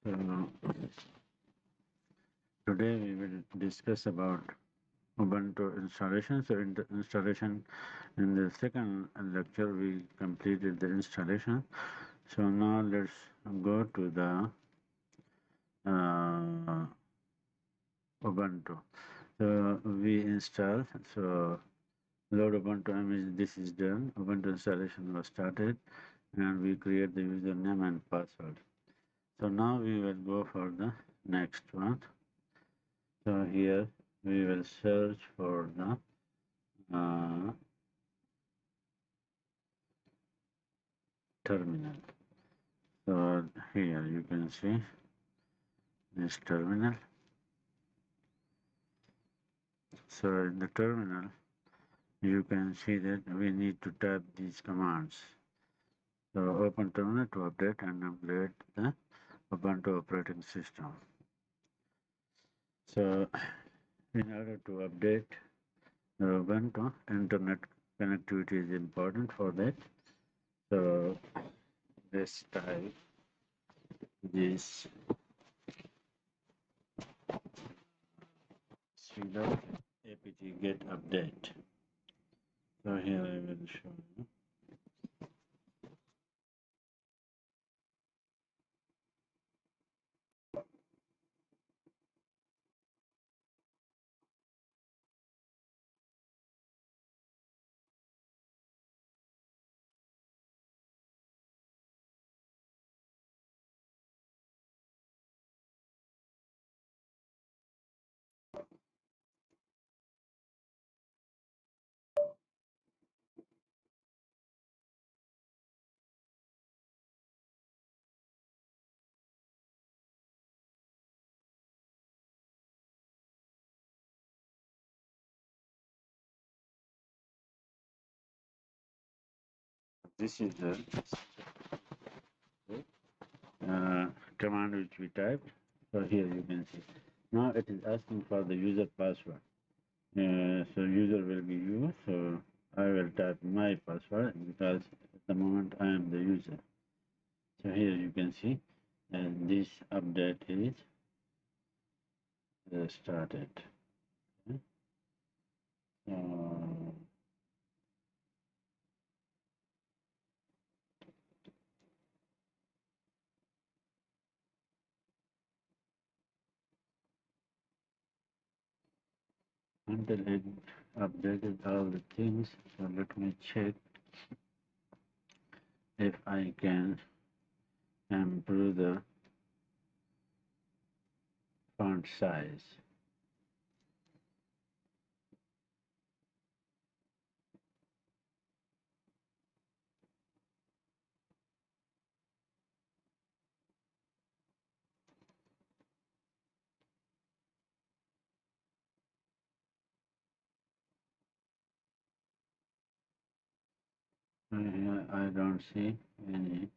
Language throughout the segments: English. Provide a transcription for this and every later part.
So today we will discuss about Ubuntu installation. So in the installation, in the second lecture, we completed the installation. So now let's go to the uh, Ubuntu. So we install. So load Ubuntu image. This is done. Ubuntu installation was started, and we create the username and password. So now we will go for the next one. So here we will search for the terminal. So here you can see this terminal. So in the terminal, you can see that we need to type these commands. So open terminal to update and upgrade the Ubuntu operating system. So in order to update the Ubuntu, internet connectivity is important for that. So let's type this sudo apt get update. So here I will show you. This is the command which we typed. So here you can see. Now it is asking for the user password. So user will be you. So I will type my password because at the moment I am the user. So here you can see, and this update is started. Okay. So until it updated all the things, so let me check if I can improve the font size. Here I don't see any.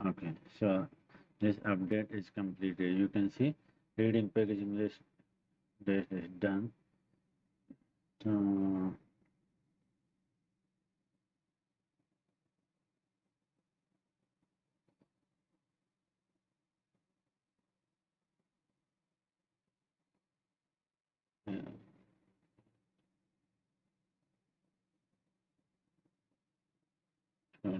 Okay, so this update is completed. You can see reading packaging list is done. So yeah, so,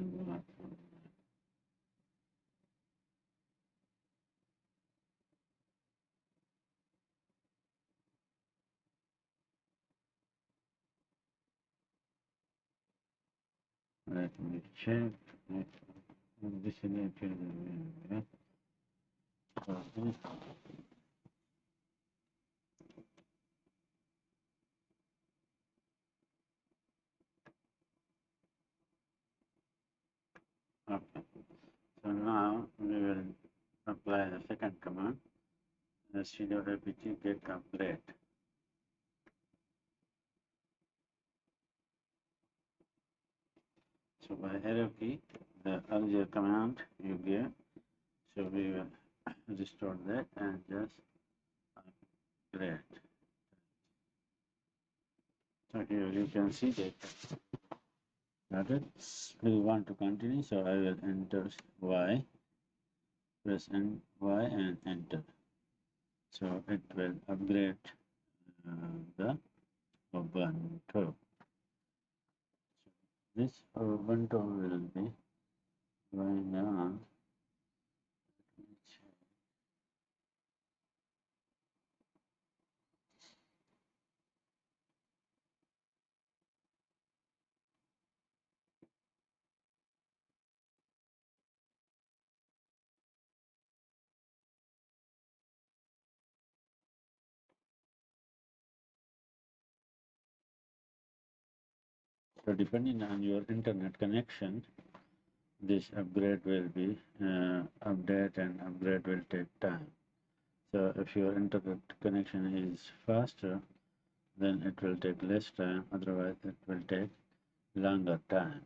let me check. This is okay. Okay. So now we will apply the second command. Sudo apt get update. So by arrow key, the earlier command you gave, so we will restore that and just upgrade. So here you can see that started. We want to continue, so I will enter Y, press Y and enter. So it will upgrade the Ubuntu. This Ubuntu will be going on. So depending on your internet connection, this upgrade will be update and upgrade will take time. So if your internet connection is faster, then it will take less time, otherwise it will take longer time.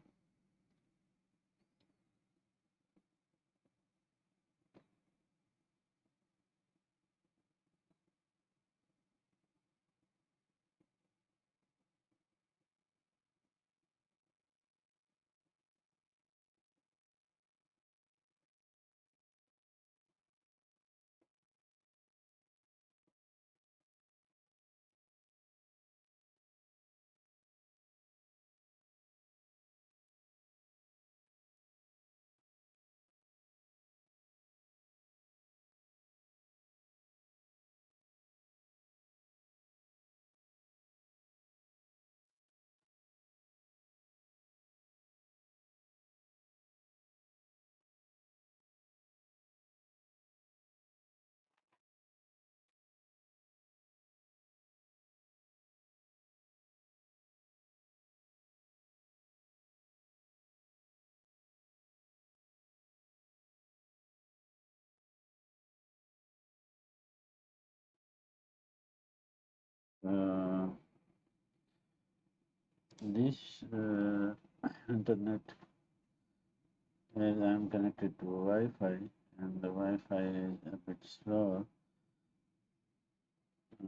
Uh, this internet, as I'm connected to Wi-Fi, and the Wi-Fi is a bit slow,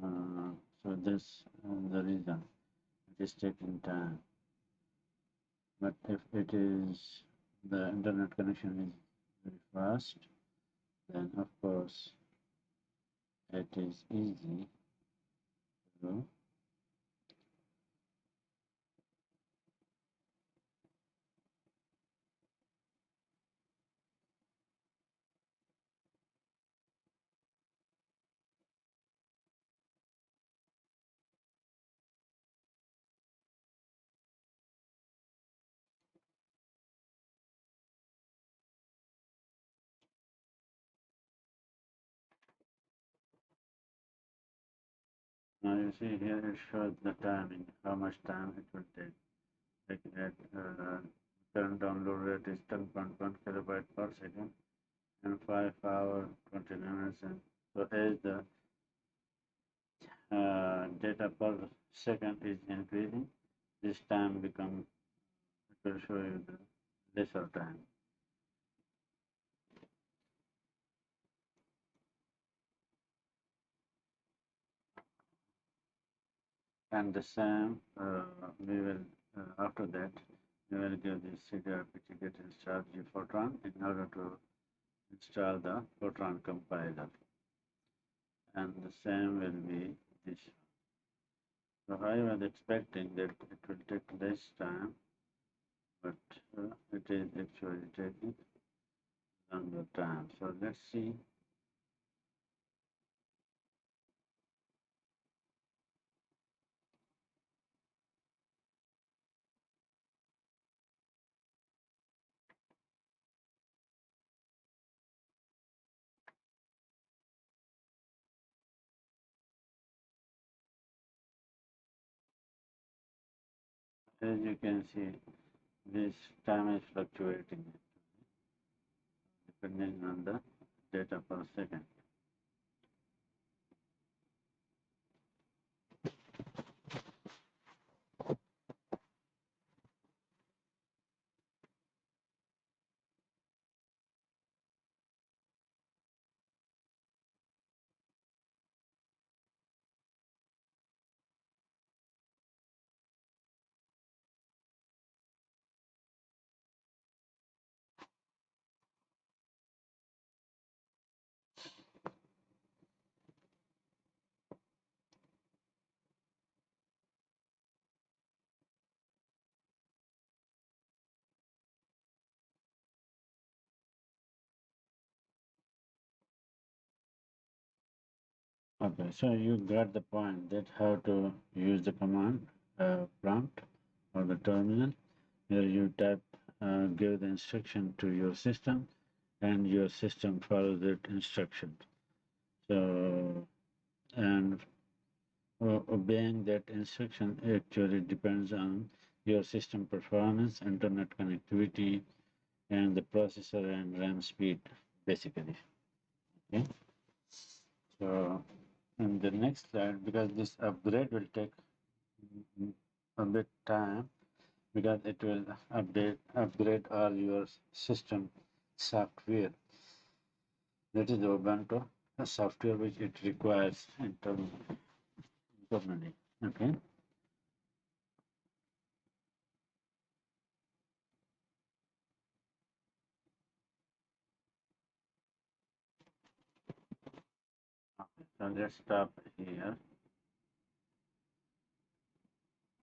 so this the reason it is taking time. But if it is the internet connection is very fast, then of course it is easy to now you see here it shows the timing, how much time it will take. Like at current download rate is 10.1 kilobyte per second and 5 hour 29 minutes. And so as the data per second is increasing, this time become it will show you the lesser time. And the same we will after that we will give this cd-rpg get install Fortran in order to install the Fortran compiler, and the same will be this. So I was expecting that it will take less time, but it is actually taking longer time. So let's see. As you can see, this time is fluctuating depending on the data per second. Okay, so you got the point that how to use the command prompt or the terminal. Here you type, give the instruction to your system, and your system follows that instruction. So, and obeying that instruction actually depends on your system performance, internet connectivity, and the processor and RAM speed, basically. Okay. So, in the next slide, because this upgrade will take a bit time, because it will upgrade all your system software. That is the Ubuntu software which it requires internally. Okay. Okay. So let's stop here.